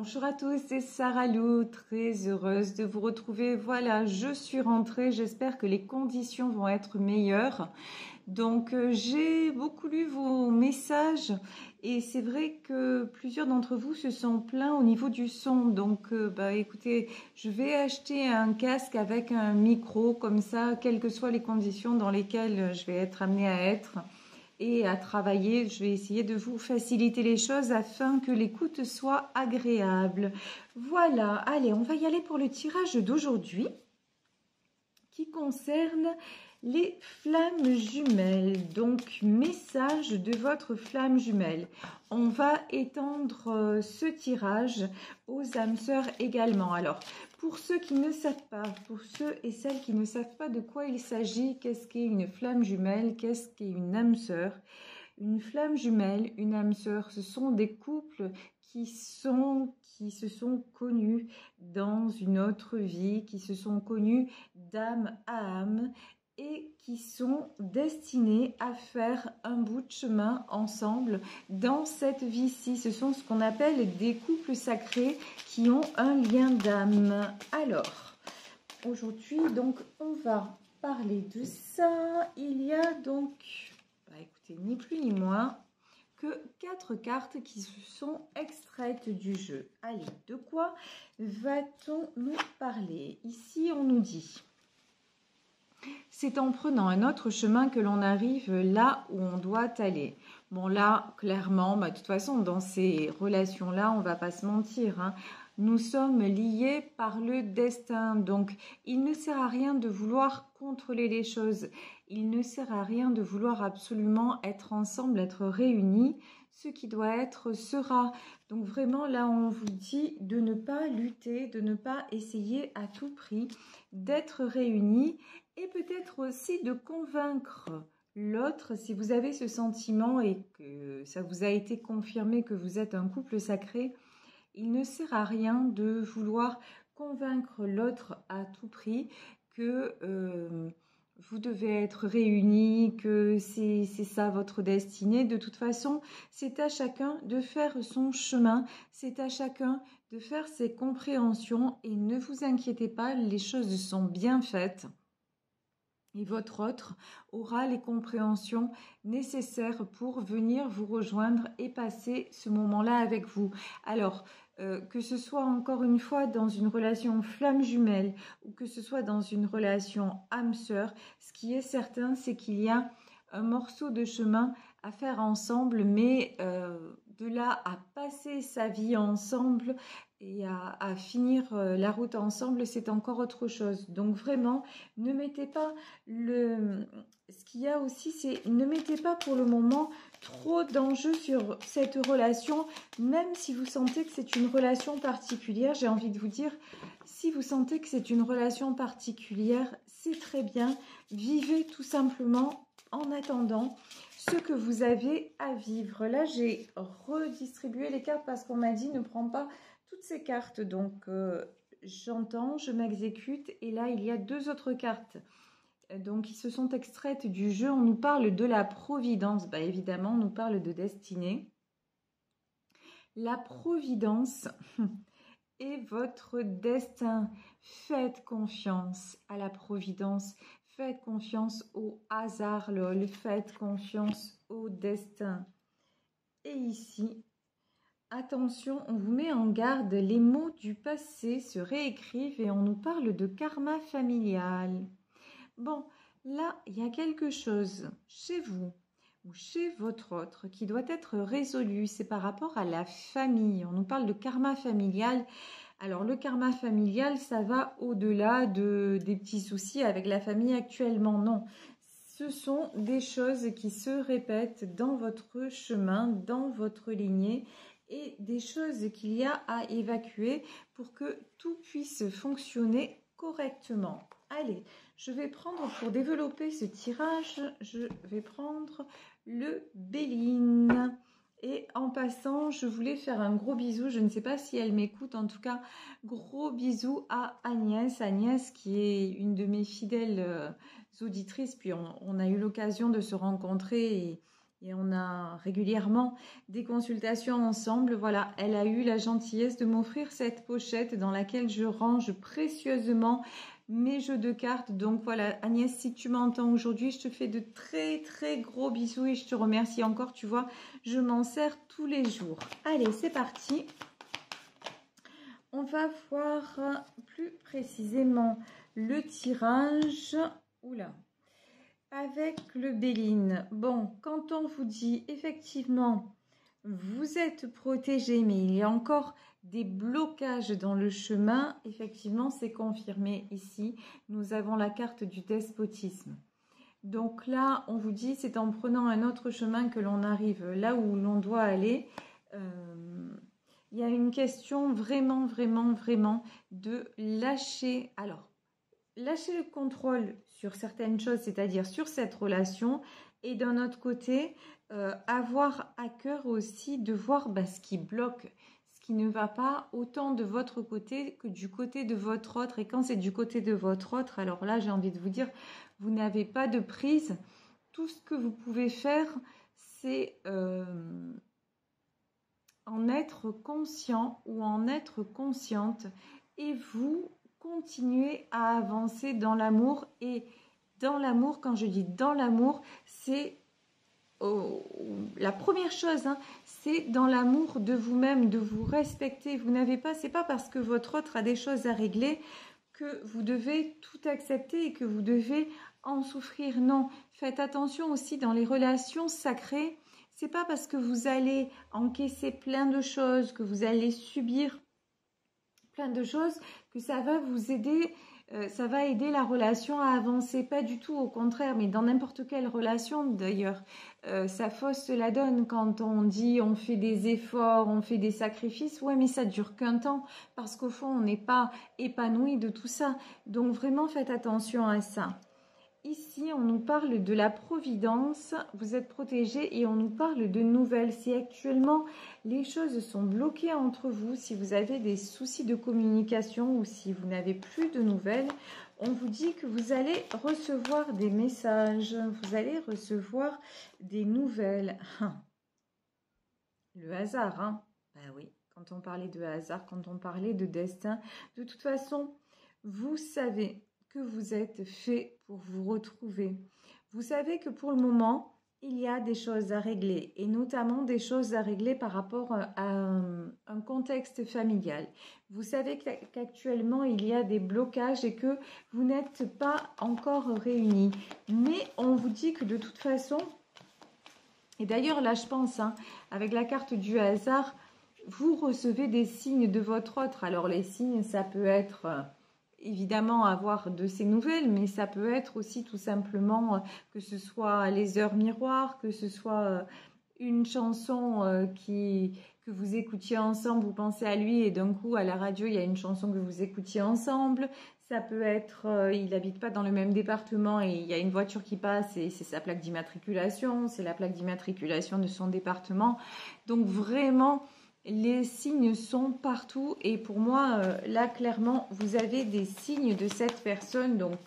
Bonjour à tous, c'est Sarah Lou, très heureuse de vous retrouver. Voilà, je suis rentrée, j'espère que les conditions vont être meilleures. Donc, j'ai beaucoup lu vos messages et c'est vrai que plusieurs d'entre vous se sont plaints au niveau du son. Donc, écoutez, je vais acheter un casque avec un micro, comme ça, quelles que soient les conditions dans lesquelles je vais être amenée à être et à travailler. Je vais essayer de vous faciliter les choses afin que l'écoute soit agréable. Voilà, allez, on va y aller pour le tirage d'aujourd'hui qui concerne les flammes jumelles. Donc, message de votre flamme jumelle. On va étendre ce tirage aux âmes sœurs également. Alors, pour ceux qui ne savent pas, pour ceux et celles qui ne savent pas de quoi il s'agit, qu'est-ce qu'est une flamme jumelle, qu'est-ce qu'est une âme sœur? Une flamme jumelle, une âme sœur, ce sont des couples qui se sont connus dans une autre vie, qui se sont connus d'âme à âme et qui sont destinés à faire un bout de chemin ensemble dans cette vie-ci. Ce sont ce qu'on appelle des couples sacrés qui ont un lien d'âme. Alors, aujourd'hui, donc, on va parler de ça. Il y a donc, écoutez, ni plus ni moins que 4 cartes qui se sont extraites du jeu. Allez, de quoi va-t-on nous parler? Ici, on nous dit: c'est en prenant un autre chemin que l'on arrive là où on doit aller. Bon, là, clairement, de toute façon, dans ces relations-là, on ne va pas se mentir, hein. Nous sommes liés par le destin. Donc, il ne sert à rien de vouloir contrôler les choses. Il ne sert à rien de vouloir absolument être ensemble, être réunis. Ce qui doit être sera. Donc, vraiment, là, on vous dit de ne pas lutter, de ne pas essayer à tout prix d'être réunis. Et peut-être aussi de convaincre l'autre, si vous avez ce sentiment et que ça vous a été confirmé que vous êtes un couple sacré, il ne sert à rien de vouloir convaincre l'autre à tout prix que vous devez être réunis, que c'est ça votre destinée. De toute façon, c'est à chacun de faire son chemin, c'est à chacun de faire ses compréhensions et ne vous inquiétez pas, les choses sont bien faites. Et votre autre aura les compréhensions nécessaires pour venir vous rejoindre et passer ce moment-là avec vous. Alors, que ce soit encore une fois dans une relation flamme jumelle ou que ce soit dans une relation âme sœur, ce qui est certain, c'est qu'il y a un morceau de chemin à faire ensemble, mais de là à passer sa vie ensemble et à finir la route ensemble, c'est encore autre chose. Donc vraiment, ne mettez pas ce qu'il y a aussi, c'est ne mettez pas pour le moment trop d'enjeux sur cette relation, même si vous sentez que c'est une relation particulière. J'ai envie de vous dire, si vous sentez que c'est une relation particulière, c'est très bien. Vivez tout simplement en attendant ce que vous avez à vivre. Là, j'ai redistribué les cartes parce qu'on m'a dit ne prends pas toutes ces cartes. Donc, j'entends, je m'exécute. Et là, il y a 2 autres cartes. Donc, qui se sont extraites du jeu. On nous parle de la providence. Évidemment, on nous parle de destinée. La providence est votre destin. Faites confiance à la providence. Faites confiance au hasard, lol. Faites confiance au destin. Et ici, attention, on vous met en garde. Les mots du passé se réécrivent et on nous parle de karma familial. Bon, là, il y a quelque chose chez vous ou chez votre autre qui doit être résolu. C'est par rapport à la famille. On nous parle de karma familial. Alors, le karma familial, ça va au-delà des petits soucis avec la famille actuellement. Non, ce sont des choses qui se répètent dans votre chemin, dans votre lignée et des choses qu'il y a à évacuer pour que tout puisse fonctionner correctement. Allez, je vais prendre, pour développer ce tirage, je vais prendre le Béline. Et en passant, je voulais faire un gros bisou. Je ne sais pas si elle m'écoute. En tout cas, gros bisou à Agnès. Agnès qui est une de mes fidèles auditrices. Puis on a eu l'occasion de se rencontrer et et on a régulièrement des consultations ensemble. Voilà, elle a eu la gentillesse de m'offrir cette pochette dans laquelle je range précieusement mes jeux de cartes. Donc voilà, Agnès, si tu m'entends aujourd'hui, je te fais de très très gros bisous et je te remercie encore. Tu vois, je m'en sers tous les jours. Allez, c'est parti. On va voir plus précisément le tirage. Oula. Avec le Béline. Bon, quand on vous dit effectivement, vous êtes protégé, mais il y a encore des blocages dans le chemin, effectivement, c'est confirmé ici. Nous avons la carte du despotisme. Donc là, on vous dit, c'est en prenant un autre chemin que l'on arrive là où l'on doit aller. Il y a une question vraiment, vraiment, vraiment de lâcher. Alors, lâcher le contrôle sur certaines choses, c'est-à-dire sur cette relation, et d'un autre côté, avoir à cœur aussi de voir ce qui bloque, ce qui ne va pas autant de votre côté que du côté de votre autre. Et quand c'est du côté de votre autre, alors là, j'ai envie de vous dire, vous n'avez pas de prise. Tout ce que vous pouvez faire, c'est en être conscient ou en être consciente, et vous continuez à avancer dans l'amour. Et dans l'amour, quand je dis dans l'amour, c'est la première chose, c'est dans l'amour de vous-même, de vous respecter. Vous n'avez pas, c'est pas parce que votre autre a des choses à régler que vous devez tout accepter et que vous devez en souffrir. Non, faites attention aussi dans les relations sacrées. C'est pas parce que vous allez encaisser plein de choses, que vous allez subir plein de choses, que ça va vous aider, ça va aider la relation à avancer. Pas du tout, au contraire, mais dans n'importe quelle relation d'ailleurs, ça fausse la donne quand on dit on fait des efforts, on fait des sacrifices. Ouais, mais ça dure qu'un temps, parce qu'au fond, on n'est pas épanoui de tout ça. Donc vraiment, faites attention à ça. Ici, on nous parle de la providence, vous êtes protégés, et on nous parle de nouvelles. Si actuellement les choses sont bloquées entre vous, si vous avez des soucis de communication ou si vous n'avez plus de nouvelles, on vous dit que vous allez recevoir des messages, vous allez recevoir des nouvelles. Le hasard, hein? Ben oui, quand on parlait de hasard, quand on parlait de destin, de toute façon, vous savez que vous êtes fait pour vous retrouver. Vous savez que pour le moment, il y a des choses à régler, et notamment des choses à régler par rapport à un contexte familial. Vous savez qu'actuellement, il y a des blocages et que vous n'êtes pas encore réunis. Mais on vous dit que de toute façon, et d'ailleurs là je pense, avec la carte du hasard, vous recevez des signes de votre autre. Alors les signes, ça peut être évidemment avoir de ces nouvelles, mais ça peut être aussi tout simplement que ce soit les heures miroirs, que ce soit une chanson que vous écoutiez ensemble, vous pensez à lui et d'un coup à la radio il y a une chanson que vous écoutiez ensemble. Ça peut être, il n'habite pas dans le même département et il y a une voiture qui passe et c'est sa plaque d'immatriculation, c'est la plaque d'immatriculation de son département. Donc vraiment, les signes sont partout et pour moi, là, clairement, vous avez des signes de cette personne. Donc,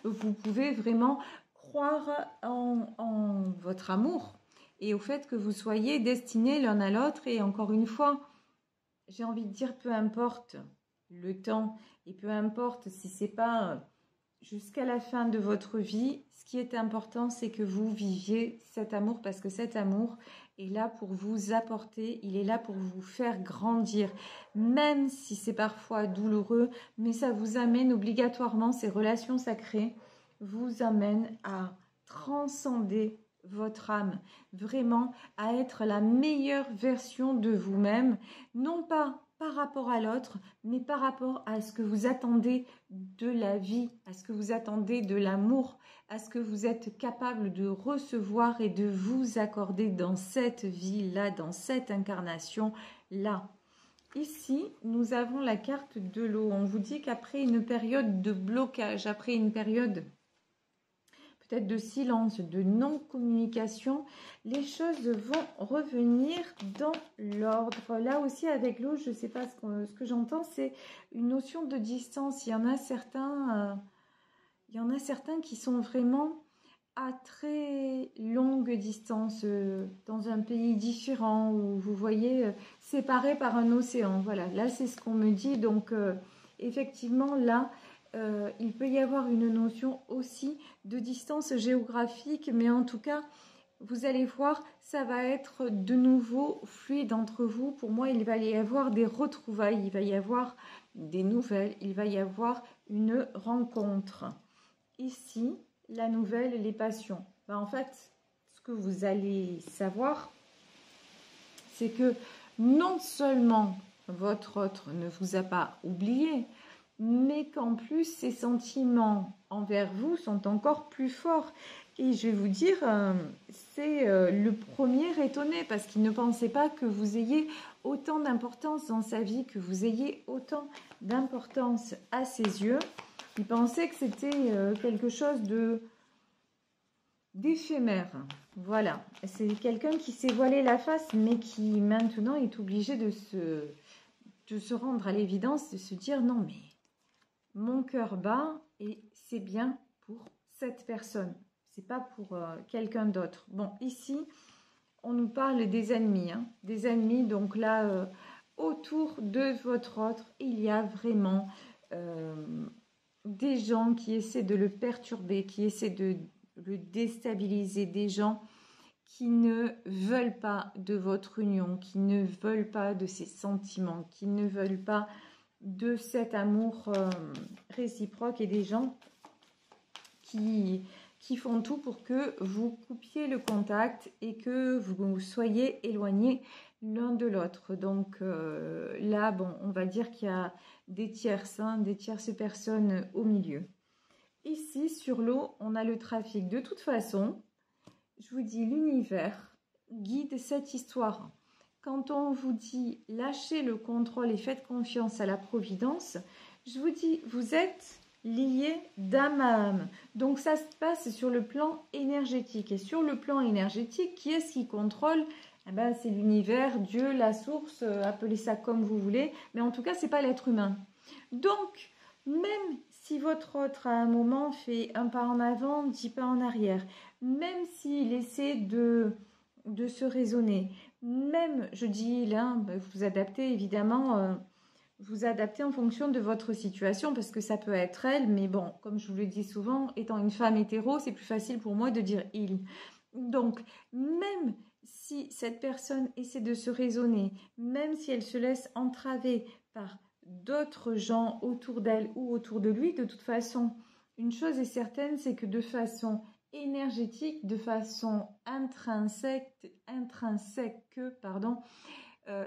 vous pouvez vraiment croire en votre amour et au fait que vous soyez destinés l'un à l'autre. Et encore une fois, j'ai envie de dire, peu importe le temps et peu importe si c'est pas jusqu'à la fin de votre vie, ce qui est important, c'est que vous viviez cet amour, parce que cet amour est là pour vous apporter, il est là pour vous faire grandir, même si c'est parfois douloureux, mais ça vous amène obligatoirement, ces relations sacrées vous amènent à transcender votre âme, vraiment à être la meilleure version de vous-même, non pas par rapport à l'autre, mais par rapport à ce que vous attendez de la vie, à ce que vous attendez de l'amour, à ce que vous êtes capable de recevoir et de vous accorder dans cette vie-là, dans cette incarnation-là. Ici, nous avons la carte de l'eau. On vous dit qu'après une période de blocage, après une période peut-être de silence, de non-communication, les choses vont revenir dans l'ordre. Là aussi, avec l'eau, je ne sais pas ce que j'entends, c'est une notion de distance. Il y en a certains qui sont vraiment à très longue distance, dans un pays différent, où vous voyez, séparés par un océan. Voilà, là c'est ce qu'on me dit. Donc effectivement, là, il peut y avoir une notion aussi de distance géographique, mais en tout cas, vous allez voir, ça va être de nouveau fluide entre vous. Pour moi, il va y avoir des retrouvailles, il va y avoir des nouvelles, il va y avoir une rencontre. Ici, la nouvelle, les passions. Ben, en fait, ce que vous allez savoir, c'est que non seulement votre autre ne vous a pas oublié, mais qu'en plus, ses sentiments envers vous sont encore plus forts. Et je vais vous dire, c'est le premier étonné, parce qu'il ne pensait pas que vous ayez autant d'importance dans sa vie, que vous ayez autant d'importance à ses yeux. Il pensait que c'était quelque chose d'éphémère. Voilà, c'est quelqu'un qui s'est voilé la face, mais qui maintenant est obligé de se rendre à l'évidence, de se dire non, mais mon cœur bat et c'est bien pour cette personne. C'est pas pour quelqu'un d'autre. Bon, ici, on nous parle des ennemis. Hein, des ennemis, donc là, autour de votre autre, il y a vraiment des gens qui essaient de le perturber, qui essaient de le déstabiliser, des gens qui ne veulent pas de votre union, qui ne veulent pas de ses sentiments, qui ne veulent pas de cet amour réciproque, et des gens qui font tout pour que vous coupiez le contact et que vous soyez éloignés l'un de l'autre. Donc là, bon, on va dire qu'il y a des tierces, hein, des tierces personnes au milieu. Ici, sur l'eau, on a le trafic. De toute façon, je vous dis, l'univers guide cette histoire. Quand on vous dit lâchez le contrôle et faites confiance à la providence, je vous dis, vous êtes liés d'âme à âme. Donc ça se passe sur le plan énergétique. Et sur le plan énergétique, qui est-ce qui contrôle? Eh ben, c'est l'univers, Dieu, la source, appelez ça comme vous voulez. Mais en tout cas, ce n'est pas l'être humain. Donc, même si votre autre à un moment fait un pas en avant, 10 pas en arrière, même s'il essaie de se raisonner, même, je dis là, vous adaptez évidemment, vous adaptez en fonction de votre situation, parce que ça peut être elle, mais bon, comme je vous le dis souvent, étant une femme hétéro, c'est plus facile pour moi de dire il. Donc, même si cette personne essaie de se raisonner, même si elle se laisse entraver par d'autres gens autour d'elle ou autour de lui, de toute façon, une chose est certaine, c'est que de façon énergétique, de façon intrinsèque,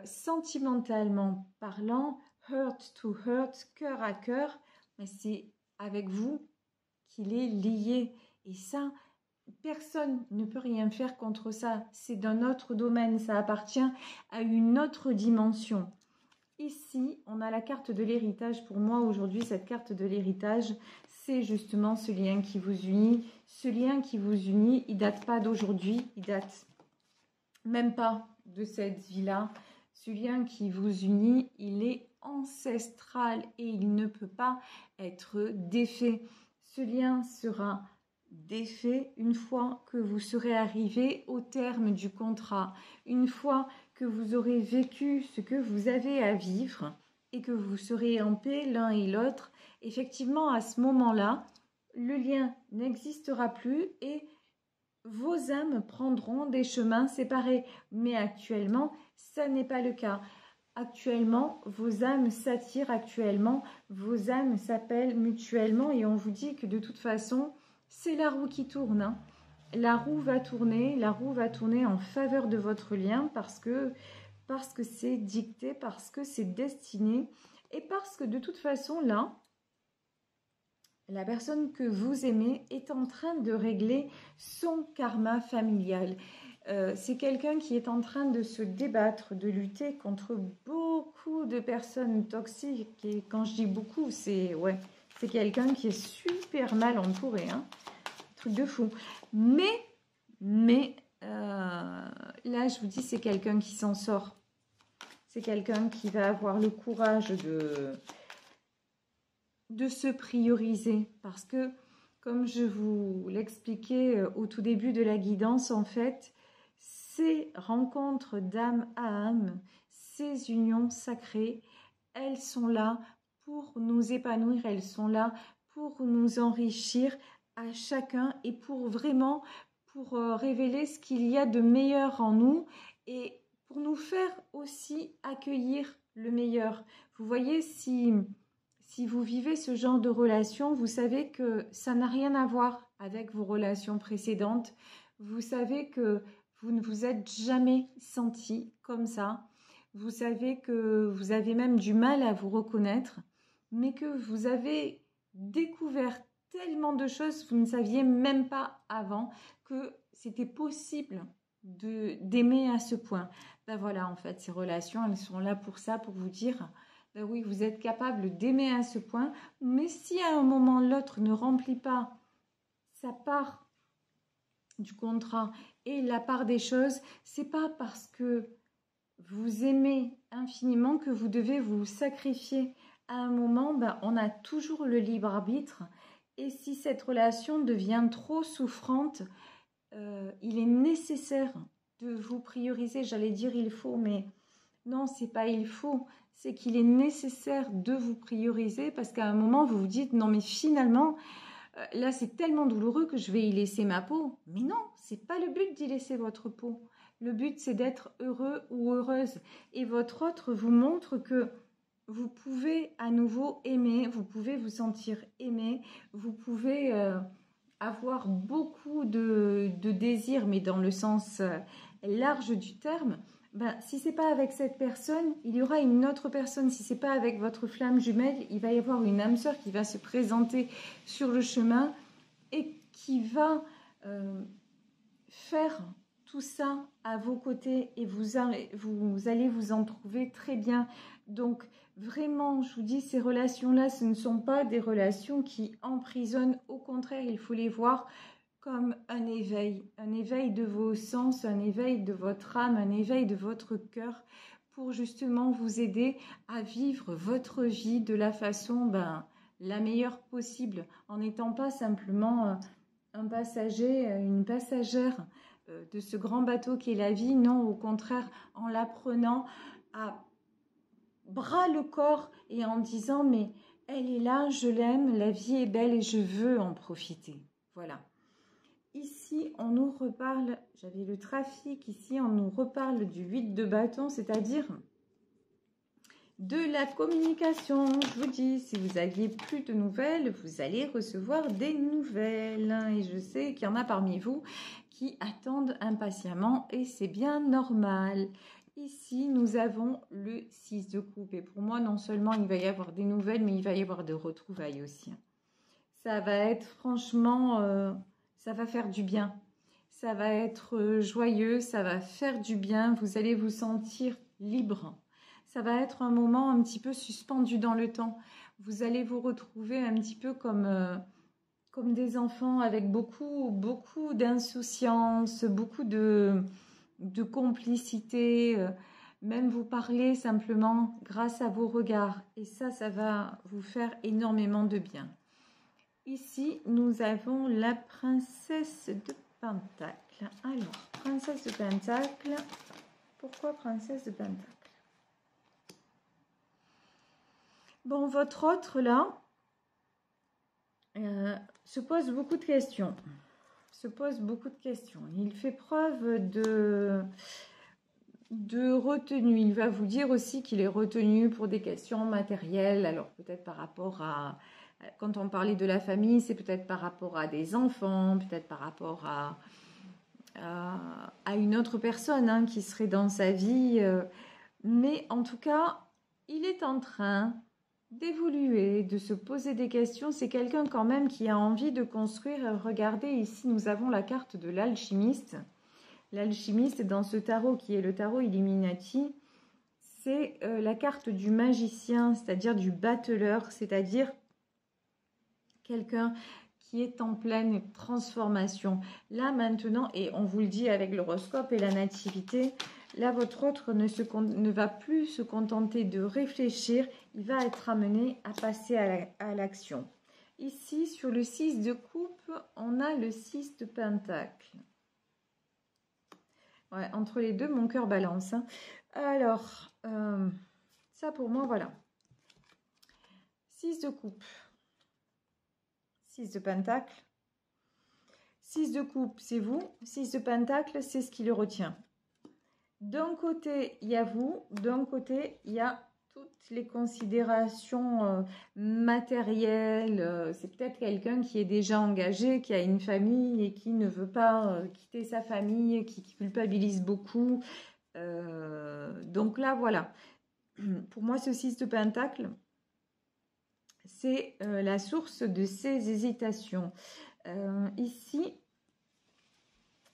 sentimentalement parlant, heart to heart, cœur à cœur, mais c'est avec vous qu'il est lié. Et ça, personne ne peut rien faire contre ça. C'est d'un autre domaine, ça appartient à une autre dimension. Ici, on a la carte de l'héritage. Pour moi, aujourd'hui, cette carte de l'héritage, c'est justement ce lien qui vous unit. Ce lien qui vous unit, il date pas d'aujourd'hui, il date même pas de cette vie-là. Ce lien qui vous unit, il est ancestral et il ne peut pas être défait. Ce lien sera défait une fois que vous serez arrivé au terme du contrat, une fois que vous aurez vécu ce que vous avez à vivre et que vous serez en paix l'un et l'autre. Effectivement, à ce moment-là, le lien n'existera plus et vos âmes prendront des chemins séparés. Mais actuellement, ça n'est pas le cas. Actuellement, vos âmes s'attirent, actuellement, vos âmes s'appellent mutuellement, et on vous dit que de toute façon, c'est la roue qui tourne. Hein. La roue va tourner en faveur de votre lien parce que c'est dicté, parce que c'est destiné, et parce que de toute façon, là, la personne que vous aimez est en train de régler son karma familial. C'est quelqu'un qui est en train de se débattre, de lutter contre beaucoup de personnes toxiques. Et quand je dis beaucoup, c'est quelqu'un qui est super mal entouré. Hein. Truc de fou. Mais là, je vous dis, c'est quelqu'un qui s'en sort. C'est quelqu'un qui va avoir le courage de se prioriser, parce que, comme je vous l'expliquais au tout début de la guidance, en fait, ces rencontres d'âme à âme, ces unions sacrées, elles sont là pour nous épanouir, elles sont là pour nous enrichir à chacun et pour vraiment révéler ce qu'il y a de meilleur en nous et pour nous faire aussi accueillir le meilleur. Vous voyez, si vous vivez ce genre de relation, vous savez que ça n'a rien à voir avec vos relations précédentes. Vous savez que vous ne vous êtes jamais senti comme ça. Vous savez que vous avez même du mal à vous reconnaître, mais que vous avez découvert tellement de choses que vous ne saviez même pas avant que c'était possible d'aimer à ce point. Ben voilà, en fait, ces relations, elles sont là pour ça, pour vous dire, ben oui, vous êtes capable d'aimer à ce point, mais si à un moment l'autre ne remplit pas sa part du contrat et la part des choses, c'est pas parce que vous aimez infiniment que vous devez vous sacrifier. À un moment, ben, on a toujours le libre arbitre. Et si cette relation devient trop souffrante, il est nécessaire de vous prioriser. J'allais dire il faut, mais non, c'est pas il faut. C'est qu'il est nécessaire de vous prioriser parce qu'à un moment, vous vous dites non, mais finalement, là, c'est tellement douloureux que je vais y laisser ma peau. Mais non, c'est pas le but d'y laisser votre peau. Le but, c'est d'être heureux ou heureuse. Et votre autre vous montre que vous pouvez à nouveau aimer, vous pouvez vous sentir aimé, vous pouvez avoir beaucoup de désirs, mais dans le sens large du terme. Ben, si c'est pas avec cette personne, il y aura une autre personne. Si c'est pas avec votre flamme jumelle, il va y avoir une âme sœur qui va se présenter sur le chemin et qui va faire tout ça à vos côtés et vous allez vous en trouver très bien. Donc vraiment, je vous dis, ces relations-là, ce ne sont pas des relations qui emprisonnent. Au contraire, il faut les voir comme un éveil de vos sens, un éveil de votre âme, un éveil de votre cœur pour justement vous aider à vivre votre vie de la façon la meilleure possible, en n'étant pas simplement un passager, une passagère de ce grand bateau qui est la vie. Non, au contraire, en la prenant à bras le corps et en disant mais elle est là, je l'aime, la vie est belle et je veux en profiter. Voilà. Ici, on nous reparle, j'avais le trafic, ici on nous reparle du 8 de bâton, c'est-à-dire de la communication. Je vous dis, si vous aviez plus de nouvelles, vous allez recevoir des nouvelles. Et je sais qu'il y en a parmi vous qui attendent impatiemment et c'est bien normal. Ici, nous avons le 6 de coupe. Et pour moi, non seulement il va y avoir des nouvelles, mais il va y avoir des retrouvailles aussi. Ça va être franchement, ça va faire du bien. Ça va être joyeux, ça va faire du bien. Vous allez vous sentir libre. Ça va être un moment un petit peu suspendu dans le temps. Vous allez vous retrouver un petit peu comme des enfants avec beaucoup d'insouciance, beaucoup de complicité, même vous parler simplement grâce à vos regards. Et ça va vous faire énormément de bien. Ici, nous avons la princesse de Pentacle. Alors, princesse de Pentacle. Pourquoi princesse de Pentacle? Bon, votre autre là se pose beaucoup de questions. Il fait preuve de retenue. Il va vous dire aussi qu'il est retenu pour des questions matérielles. Alors peut-être par rapport à... Quand on parlait de la famille, c'est peut-être par rapport à des enfants, peut-être par rapport à une autre personne qui serait dans sa vie. Mais en tout cas, il est en train d'évoluer, de se poser des questions. C'est quelqu'un quand même qui a envie de construire. Regardez, ici, nous avons la carte de l'alchimiste. L'alchimiste, dans ce tarot qui est le tarot Illuminati, c'est la carte du magicien, c'est-à-dire du battleur, c'est-à-dire quelqu'un qui est en pleine transformation. Là, maintenant, et on vous le dit avec l'horoscope et la nativité, là, votre autre ne va plus se contenter de réfléchir, il va être amené à passer à l'action. ici, sur le 6 de coupe, on a le 6 de pentacle. Ouais, entre les deux, mon cœur balance. Hein. Alors, ça pour moi, voilà. 6 de coupe. 6 de pentacle. 6 de coupe, c'est vous. 6 de pentacle, c'est ce qui le retient. D'un côté, il y a vous. D'un côté, il y a toutes les considérations matérielles. C'est peut-être quelqu'un qui est déjà engagé, qui a une famille et qui ne veut pas quitter sa famille, qui culpabilise beaucoup. Donc là, voilà. Pour moi, ce 6 de pentacle, c'est la source de ces hésitations. Ici,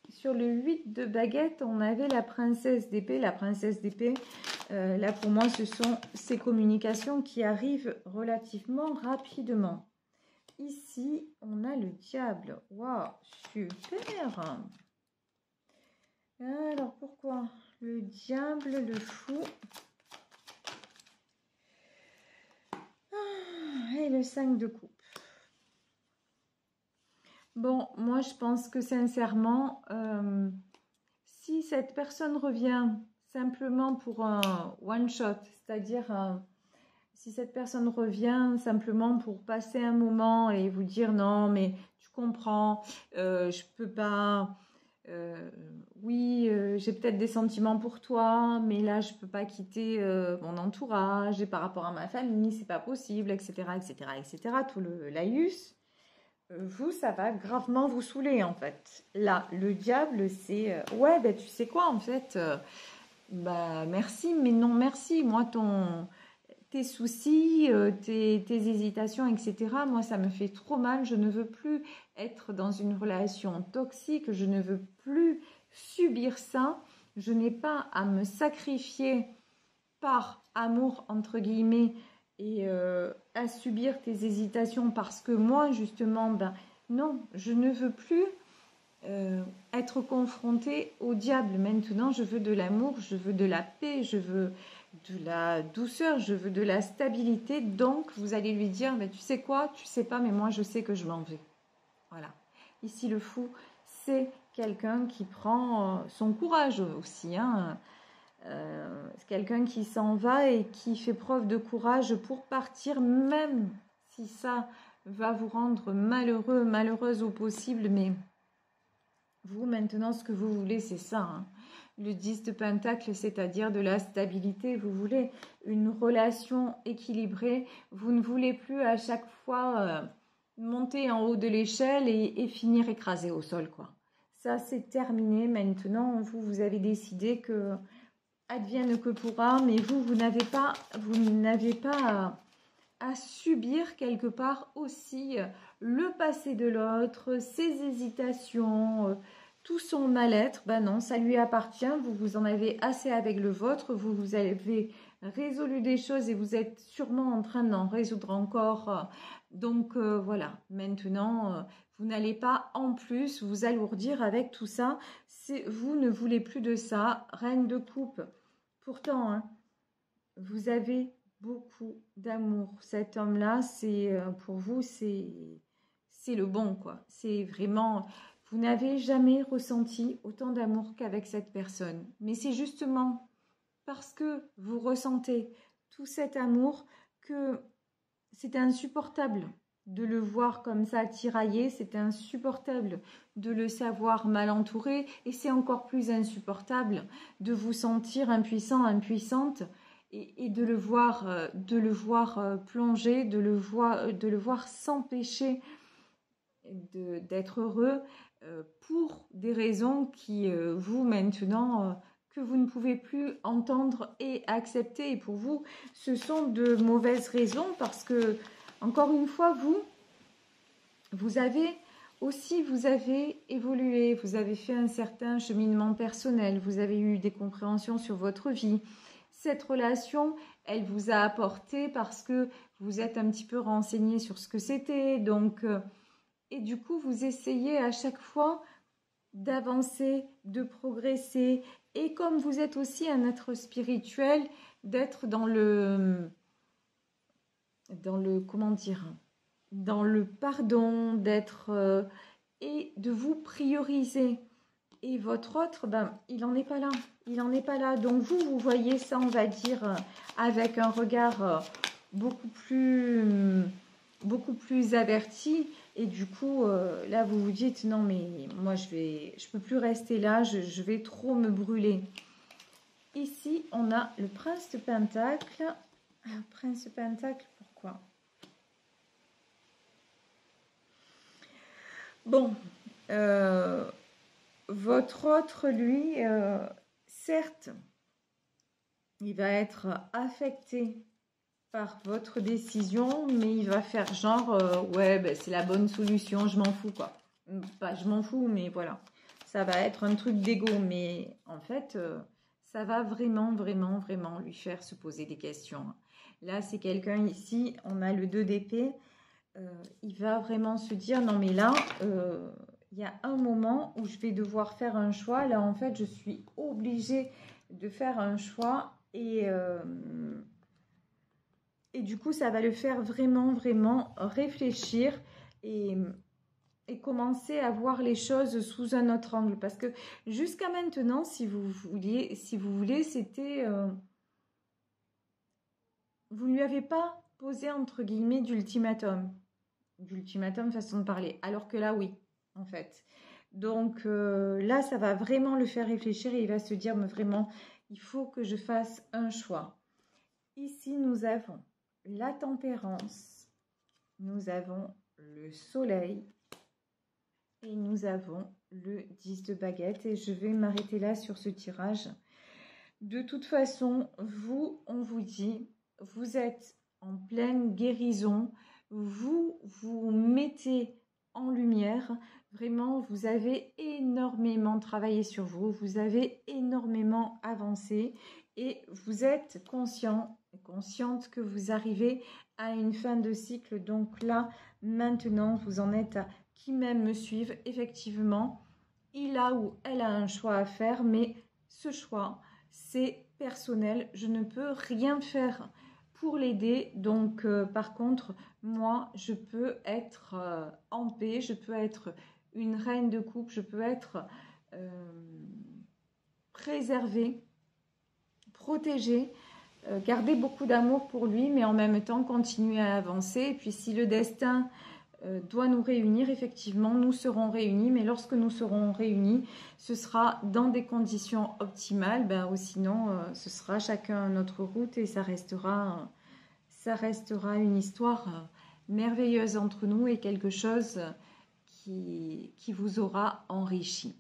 sur le 8 de baguette, on avait la princesse d'épée. La princesse d'épée, là pour moi, ce sont ces communications qui arrivent relativement rapidement. Ici, on a le diable. Waouh, super. Alors, pourquoi le diable, le fou et le 5 de coupe. Bon, moi, je pense que sincèrement, si cette personne revient simplement pour un one-shot, c'est-à-dire si cette personne revient simplement pour passer un moment et vous dire non, mais tu comprends, je peux pas, oui, j'ai peut-être des sentiments pour toi, mais là, je peux pas quitter mon entourage et par rapport à ma famille, c'est pas possible, etc., etc., etc., tout le laïus. Vous, ça va gravement vous saouler, en fait. Là, le diable, c'est... ouais, ben, tu sais quoi, en fait, bah, merci, mais non merci. Moi, tes soucis, tes hésitations, etc., moi, ça me fait trop mal. Je ne veux plus être dans une relation toxique. Je ne veux plus subir ça. Je n'ai pas à me sacrifier par amour, entre guillemets, et à subir tes hésitations parce que moi, justement, ben non, je ne veux plus être confrontée au diable. Maintenant, je veux de l'amour, je veux de la paix, je veux de la douceur, je veux de la stabilité. Donc, vous allez lui dire, ben, tu sais quoi, tu sais pas, mais moi, je sais que je m'en vais. Voilà. Ici, le fou, c'est quelqu'un qui prend son courage aussi, hein. C'est quelqu'un qui s'en va et qui fait preuve de courage pour partir, même si ça va vous rendre malheureux, malheureuse au possible. Mais vous, maintenant, ce que vous voulez, c'est ça. Hein. Le 10 de pentacle, c'est-à-dire de la stabilité. Vous voulez une relation équilibrée. Vous ne voulez plus à chaque fois monter en haut de l'échelle et finir écrasé au sol, quoi. Ça, c'est terminé. Maintenant, vous avez décidé que advienne que pourra, mais vous n'avez pas à subir quelque part aussi le passé de l'autre, ses hésitations, tout son mal-être. Ben non, ça lui appartient, vous en avez assez avec le vôtre, vous avez résolu des choses et vous êtes sûrement en train d'en résoudre encore. Donc voilà, maintenant, vous n'allez pas en plus vous alourdir avec tout ça. Vous ne voulez plus de ça. Reine de coupe. Pourtant, hein, vous avez beaucoup d'amour. Cet homme-là, pour vous, c'est le bon, quoi. C'est vraiment... Vous n'avez jamais ressenti autant d'amour qu'avec cette personne. Mais c'est justement parce que vous ressentez tout cet amour que c'est insupportable de le voir comme ça tiraillé, c'est insupportable de le savoir mal entouré et c'est encore plus insupportable de vous sentir impuissant, impuissante et de le voir plonger, de le voir s'empêcher d'être heureux pour des raisons qui, vous maintenant, que vous ne pouvez plus entendre et accepter. Et pour vous, ce sont de mauvaises raisons parce que, encore une fois, vous avez évolué, vous avez fait un certain cheminement personnel, vous avez eu des compréhensions sur votre vie. Cette relation, elle vous a apporté parce que vous êtes un petit peu renseigné sur ce que c'était. Donc, et du coup, vous essayez à chaque fois d'avancer, de progresser. Et comme vous êtes aussi un être spirituel, d'être dans le comment dire, dans le pardon, d'être et de vous prioriser. Et votre autre, ben, il n'en est pas là. Il n'en est pas là. Donc vous voyez ça, on va dire, avec un regard beaucoup plus averti. Et du coup, là, vous vous dites, non, mais moi, je peux plus rester là. Je vais trop me brûler. Ici, on a le prince de Pentacle. Le prince de Pentacle, pourquoi? Bon, votre autre, lui, certes, il va être affecté par votre décision, mais il va faire genre, ouais, ben, c'est la bonne solution, je m'en fous, quoi. Pas je m'en fous, mais voilà. Ça va être un truc d'ego, mais en fait, ça va vraiment, vraiment, vraiment lui faire se poser des questions. Là, c'est quelqu'un ici, on a le 2 d'épée. Il va vraiment se dire, non mais là, il y a un moment où je vais devoir faire un choix. Là, en fait, je suis obligée de faire un choix et du coup, ça va le faire vraiment, vraiment réfléchir et commencer à voir les choses sous un autre angle. Parce que jusqu'à maintenant, si vous voulez, c'était... vous ne lui avez pas posé, entre guillemets, d'ultimatum. D'ultimatum, façon de parler. Alors que là, oui, en fait. Donc là, ça va vraiment le faire réfléchir et il va se dire, mais vraiment, il faut que je fasse un choix. Ici, nous avons la tempérance, nous avons le soleil et nous avons le 10 de baguette. Et je vais m'arrêter là sur ce tirage. De toute façon, vous, on vous dit, vous êtes en pleine guérison. Vous vous mettez en lumière. Vraiment, vous avez énormément travaillé sur vous. Vous avez énormément avancé. Et vous êtes consciente que vous arrivez à une fin de cycle. Donc là, maintenant, vous en êtes à qui même me suivent. Effectivement, il a ou elle a un choix à faire, mais ce choix, c'est personnel. Je ne peux rien faire pour l'aider. Donc, par contre, moi, je peux être en paix. Je peux être une reine de coupe. Je peux être préservée, protégée, garder beaucoup d'amour pour lui, mais en même temps continuer à avancer. Et puis, si le destin doit nous réunir, effectivement, nous serons réunis, mais lorsque nous serons réunis, ce sera dans des conditions optimales, ou sinon, ce sera chacun notre route et ça restera une histoire merveilleuse entre nous et quelque chose qui vous aura enrichi.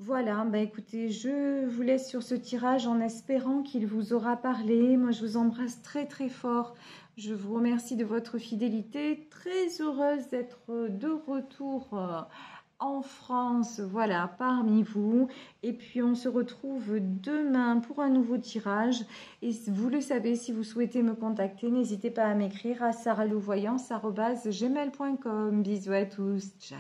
Voilà, écoutez, je vous laisse sur ce tirage en espérant qu'il vous aura parlé. Moi, je vous embrasse très très fort. Je vous remercie de votre fidélité. Très heureuse d'être de retour en France, voilà, parmi vous. Et puis, on se retrouve demain pour un nouveau tirage. Et vous le savez, si vous souhaitez me contacter, n'hésitez pas à m'écrire à sarahlouvoyance@gmail.com. Bisous à tous, ciao.